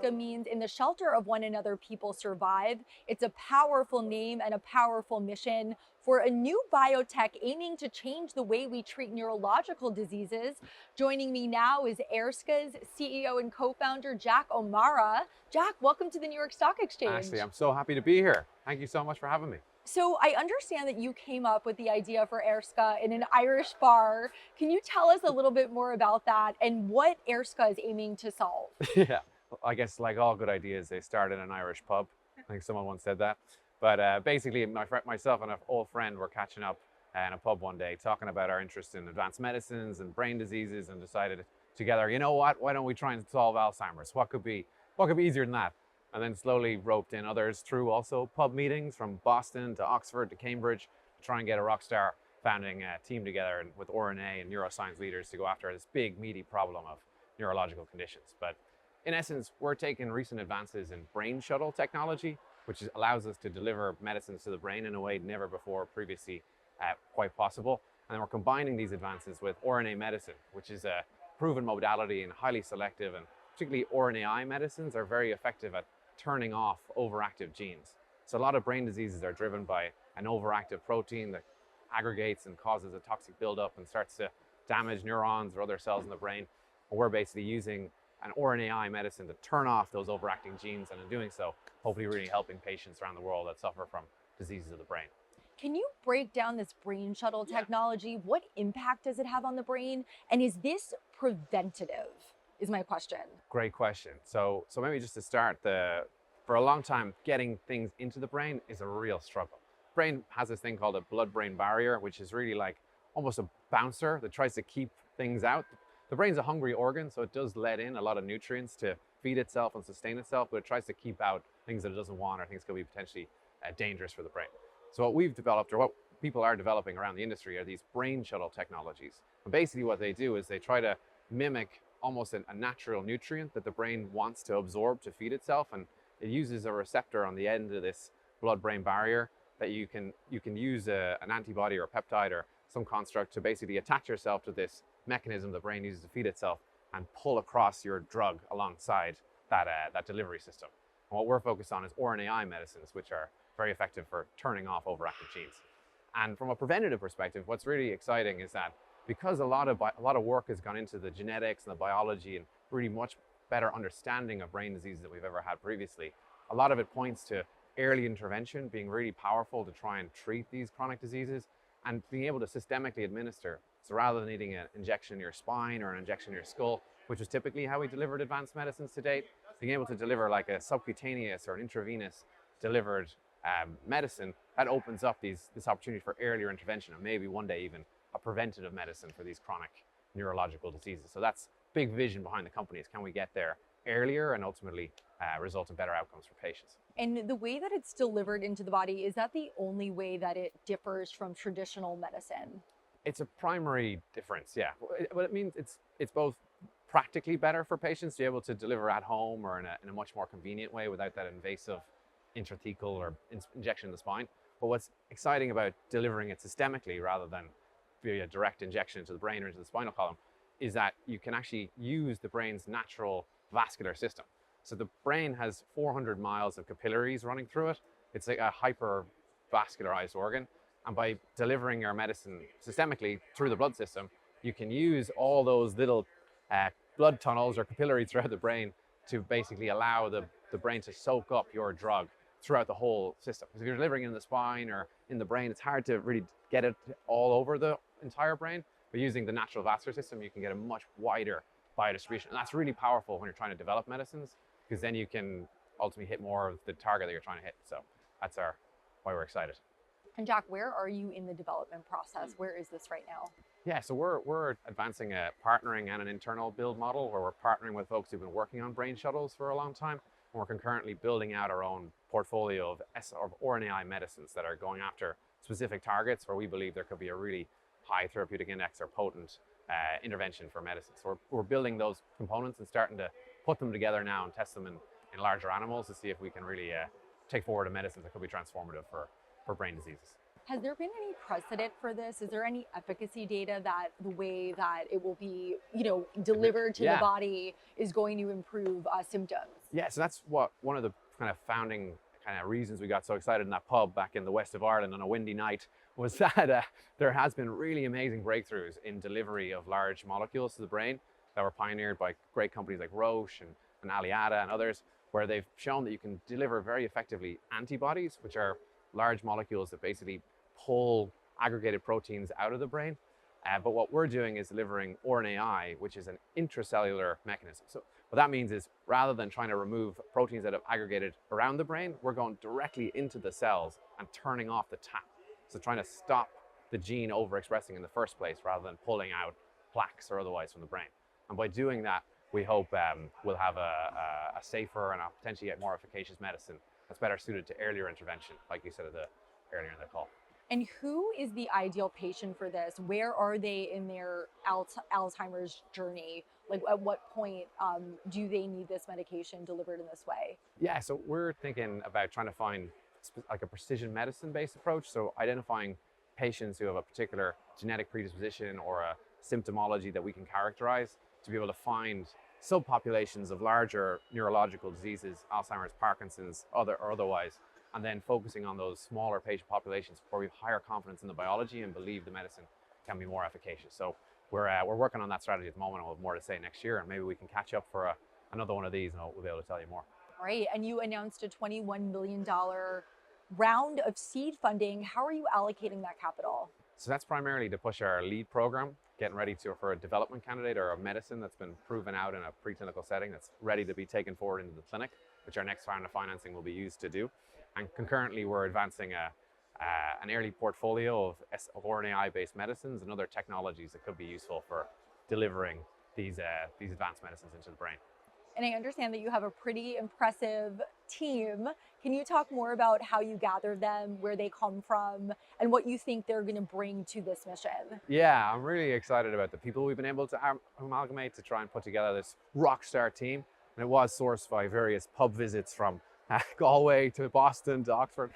Aerska means in the shelter of one another, people survive. It's a powerful name and a powerful mission for a new biotech aiming to change the way we treat neurological diseases. Joining me now is Aerska's CEO and co-founder, Jack O'Mara. Jack, welcome to the New York Stock Ashley, Exchange. I'm so happy to be here. Thank you so much for having me. So I understand that you came up with the idea for Aerska in an Irish bar. Can you tell us a little bit more about that and what Aerska is aiming to solve? Yeah, I guess like all good ideas, they start in an Irish pub. I think someone once said that. But basically, myself and an old friend were catching up in a pub one day, talking about our interest in advanced medicines and brain diseases, and decided together, you know what? Why don't we try and solve Alzheimer's? What could be easier than that? And then slowly roped in others through also pub meetings from Boston to Oxford to Cambridge to try and get a rock star founding team together with RNA and neuroscience leaders to go after this big, meaty problem of neurological conditions. But in essence, we're taking recent advances in brain shuttle technology, which allows us to deliver medicines to the brain in a way never before previously quite possible. And then we're combining these advances with RNA medicine, which is a proven modality and highly selective, and particularly RNAi medicines are very effective at turning off overactive genes. So a lot of brain diseases are driven by an overactive protein that aggregates and causes a toxic buildup and starts to damage neurons or other cells in the brain. And we're basically using an RNAi medicine to turn off those overacting genes, and in doing so, hopefully really helping patients around the world that suffer from diseases of the brain. Can you break down this brain shuttle technology? What impact does it have on the brain? And is this preventative? Is my question. Great question. So maybe just to start, for a long time, getting things into the brain is a real struggle. Brain has this thing called a blood-brain barrier, which is really like almost a bouncer that tries to keep things out. The brain's a hungry organ, so it does let in a lot of nutrients to feed itself and sustain itself, but it tries to keep out things that it doesn't want or things that could be potentially dangerous for the brain. So what we've developed, or what people are developing around the industry, are these brain shuttle technologies. And basically what they do is they try to mimic almost a natural nutrient that the brain wants to absorb to feed itself, and it uses a receptor on the end of this blood-brain barrier that you can use an antibody or a peptide or some construct to basically attach yourself to this mechanism the brain uses to feed itself and pull across your drug alongside that delivery system. And what we're focused on is RNAi medicines, which are very effective for turning off overactive genes. And from a preventative perspective, what's really exciting is that because a lot of work has gone into the genetics and the biology and really much better understanding of brain diseases that we've ever had previously, a lot of it points to early intervention being really powerful to try and treat these chronic diseases and being able to systemically administer. So rather than needing an injection in your spine or an injection in your skull, which is typically how we delivered advanced medicines to date, being able to deliver like a subcutaneous or an intravenous delivered medicine, that opens up this opportunity for earlier intervention and maybe one day even a preventative medicine for these chronic neurological diseases. So that's big vision behind the company, is can we get there earlier and ultimately result in better outcomes for patients. And the way that it's delivered into the body, is that the only way that it differs from traditional medicine? It's a primary difference, yeah. Well, it means it's both practically better for patients to be able to deliver at home or in a much more convenient way without that invasive intrathecal or injection in the spine. But what's exciting about delivering it systemically rather than via direct injection into the brain or into the spinal column is that you can actually use the brain's natural vascular system. So the brain has 400 miles of capillaries running through it. It's like a hypervascularized organ. And by delivering your medicine systemically through the blood system, you can use all those little blood tunnels or capillaries throughout the brain to basically allow the brain to soak up your drug throughout the whole system. Because if you're delivering in the spine or in the brain, it's hard to really get it all over the entire brain. But using the natural vascular system, you can get a much wider biodistribution. And that's really powerful when you're trying to develop medicines, because then you can ultimately hit more of the target that you're trying to hit. So that's why we're excited. And Jack, where are you in the development process? Where is this right now? Yeah, so we're advancing a partnering and an internal build model where we're partnering with folks who've been working on brain shuttles for a long time. And we're concurrently building out our own portfolio of RNAi medicines that are going after specific targets where we believe there could be a really high therapeutic index or potent intervention for medicine. So we're building those components and starting to put them together now and test them in larger animals to see if we can really take forward a medicine that could be transformative for brain diseases. Has there been any precedent for this? Is there any efficacy data that the way that it will be, delivered to the Yeah. body is going to improve symptoms? Yeah, so that's what one of the kind of founding kind of reasons we got so excited in that pub back in the west of Ireland on a windy night was that there has been really amazing breakthroughs in delivery of large molecules to the brain that were pioneered by great companies like Roche and Aliada and others, where they've shown that you can deliver very effectively antibodies, which are large molecules that basically pull aggregated proteins out of the brain. But what we're doing is delivering RNAi, which is an intracellular mechanism. So what that means is rather than trying to remove proteins that have aggregated around the brain, we're going directly into the cells and turning off the tap. So trying to stop the gene overexpressing in the first place rather than pulling out plaques or otherwise from the brain. And by doing that, we hope we'll have a safer and a potentially a more efficacious medicine that's better suited to earlier intervention, like you said earlier in the call. And who is the ideal patient for this? Where are they in their Alzheimer's journey? Like, at what point do they need this medication delivered in this way? Yeah, so we're thinking about trying to find like a precision medicine based approach. So identifying patients who have a particular genetic predisposition or a symptomology that we can characterize to be able to find subpopulations of larger neurological diseases, Alzheimer's, Parkinson's, or otherwise, and then focusing on those smaller patient populations where we have higher confidence in the biology and believe the medicine can be more efficacious. So we're working on that strategy at the moment, and we'll have more to say next year, and maybe we can catch up for another one of these, and we'll be able to tell you more. Right, and you announced a $21 million round of seed funding. How are you allocating that capital? So that's primarily to push our lead program, getting ready for a development candidate or a medicine that's been proven out in a preclinical setting that's ready to be taken forward into the clinic, which our next round of financing will be used to do. And concurrently, we're advancing an early portfolio of RNAi-based medicines and other technologies that could be useful for delivering these advanced medicines into the brain. And I understand that you have a pretty impressive team. Can you talk more about how you gathered them, where they come from, and what you think they're going to bring to this mission? Yeah, I'm really excited about the people we've been able to amalgamate to try and put together this rock star team. And it was sourced by various pub visits from Galway to Boston to Oxford.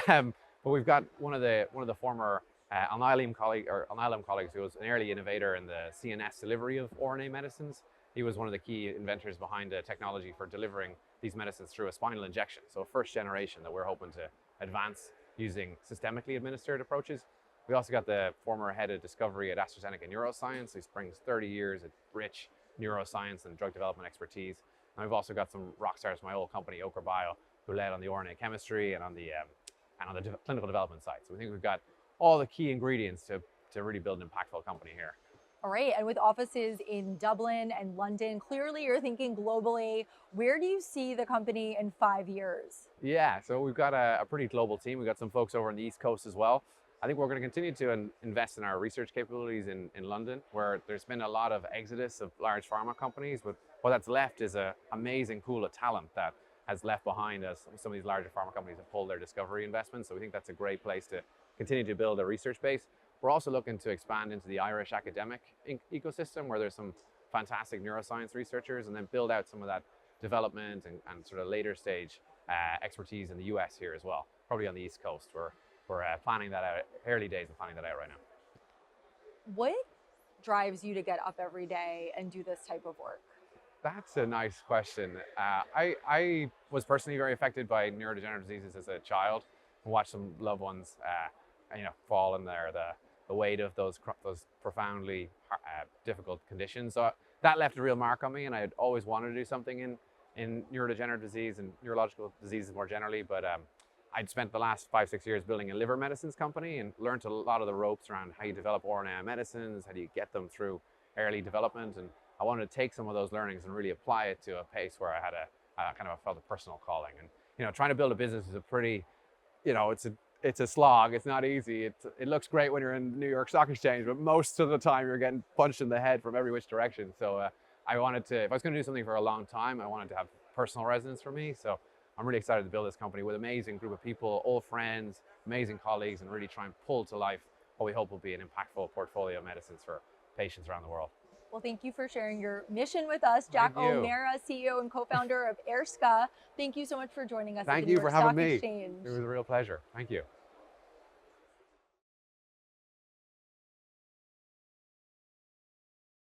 But we've got one of the former Alnylam colleagues who was an early innovator in the CNS delivery of RNA medicines. He was one of the key inventors behind the technology for delivering these medicines through a spinal injection. So a first generation that we're hoping to advance using systemically administered approaches. We also got the former head of discovery at AstraZeneca Neuroscience, who brings 30 years of rich neuroscience and drug development expertise. And we've also got some rock stars from my old company, Ochre Bio, who led on the RNA chemistry and on the clinical development side. So we think we've got all the key ingredients to really build an impactful company here. All right, and with offices in Dublin and London, clearly you're thinking globally. Where do you see the company in 5 years? Yeah, so we've got a pretty global team. We've got some folks over on the East Coast as well. I think we're going to continue to invest in our research capabilities in London, where there's been a lot of exodus of large pharma companies, but what that's left is an amazing pool of talent that has left behind as some of these larger pharma companies have pulled their discovery investments. So we think that's a great place to continue to build a research base. We're also looking to expand into the Irish academic ecosystem, where there's some fantastic neuroscience researchers, and then build out some of that development and sort of later stage expertise in the US here as well, probably on the East Coast. We're planning that out, early days of planning that out right now. What drives you to get up every day and do this type of work? That's a nice question. I was personally very affected by neurodegenerative diseases as a child, and watched some loved ones fall in there, the weight of those profoundly difficult conditions. So that left a real mark on me, and I had always wanted to do something in neurodegenerative disease and neurological diseases more generally. But I'd spent the last 5-6 years building a liver medicines company and learned a lot of the ropes around how you develop RNAi medicines, how do you get them through early development. And I wanted to take some of those learnings and really apply it to a pace where I had felt a personal calling. And trying to build a business is a pretty, it's a slog. It's not easy. It looks great when you're in the New York Stock Exchange, but most of the time you're getting punched in the head from every which direction. So I wanted to, if I was going to do something for a long time, I wanted to have personal resonance for me. So I'm really excited to build this company with an amazing group of people, old friends, amazing colleagues, and really try and pull to life what we hope will be an impactful portfolio of medicines for patients around the world. Well, thank you for sharing your mission with us, Jack O'Meara, CEO and co-founder of Aerska. Thank you so much for joining us at the New York Stock Exchange. It was a real pleasure. Thank you.